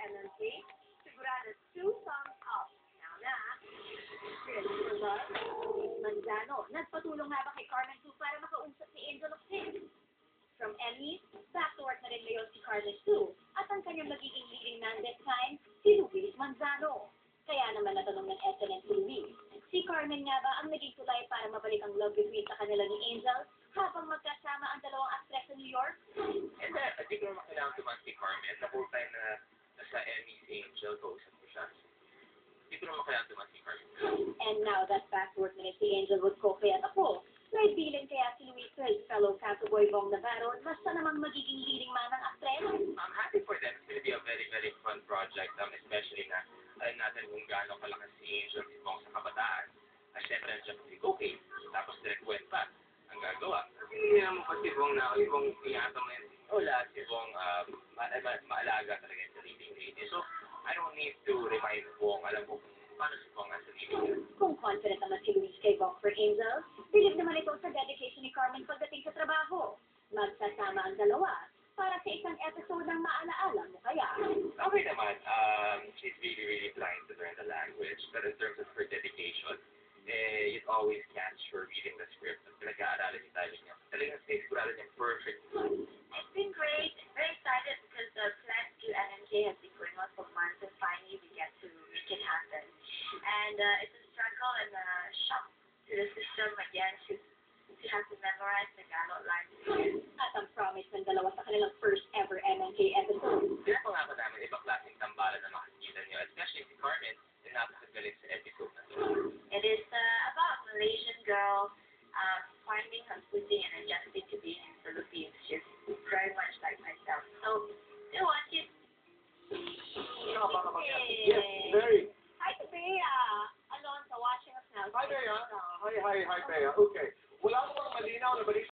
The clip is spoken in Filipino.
MMK, sigurado 2 thumbs up. Now na, Chris for love, Manzano, nagpatulong nga ba kay Carmen Su para makausap si Angel of Sin? From Emmy, back to work na rin ngayon si Carmen Su, at ang kanyang magiging leading man this time, si Luis Manzano. Kaya naman natanong ng SNN si Luis, si Carmen nga ba ang naging tulay para mabalik ang love between sa kanila ni Angel habang magkasama ang dalawang aktres sa New York? And I think naman kailangan tuman si Carmen. The whole time na nasa Emmy si Angel, kausap ko siya. Hindi ko naman kailangan tuman si Carmen. And now that back to work na rin si Angel would co at ako, may bilin kaya si Luis sa his fellow Cowboy Bong Navarro basta namang magiging leading man ng aktres? I'm happy for them. It's going to be a very, very fun project. Especially na alam natin kung gaano kalakas si Angel si Bong sa kabataan. At syempre nandiyan si Cookie. Tapos direct went pa ang gagawa. Hindi naman pa si Bong na ibang iyata mo yan. Wala si Bong maalaga talaga yung sarili niya. So I don't need to remind Bong. Alam ko kung paano si Bong ang sarili niya. Kung confident naman si Luis kay Bong for Angel, believe naman ito sa dedication ni Carmen pagdating sa trabaho. Magsasama ang dalawa para sa isang episode ng maalaala mo kaya. Okay naman. She's really, really trying to learn the language. But in terms of her dedication, you'd always catch her reading the script at pinag-aaralan yung tayo niya. Talagang sigurado niya perfect. It's been great. Very excited because the plan to NMK has been going on for months and finally we get to make it happen. And it's a struggle and a shock to the system again to have to memorize the Tagalog lines again. At ang promise ng dalawa sa kanilang first ever MNK episode. Pinapangako namin ibang klaseng tambalan na makikita niyo, especially si Carmen, na napakagaling sa episode na ito. It is about a Malaysian girl finding her footing and adjusting to being in the Philippines. She's very much like myself. So, still watch it. Yes, very. Hi to Bea! Alonso watching us now. Hi, Bea. Hi, Bea. Okay. Wala mo bang malinaw na balita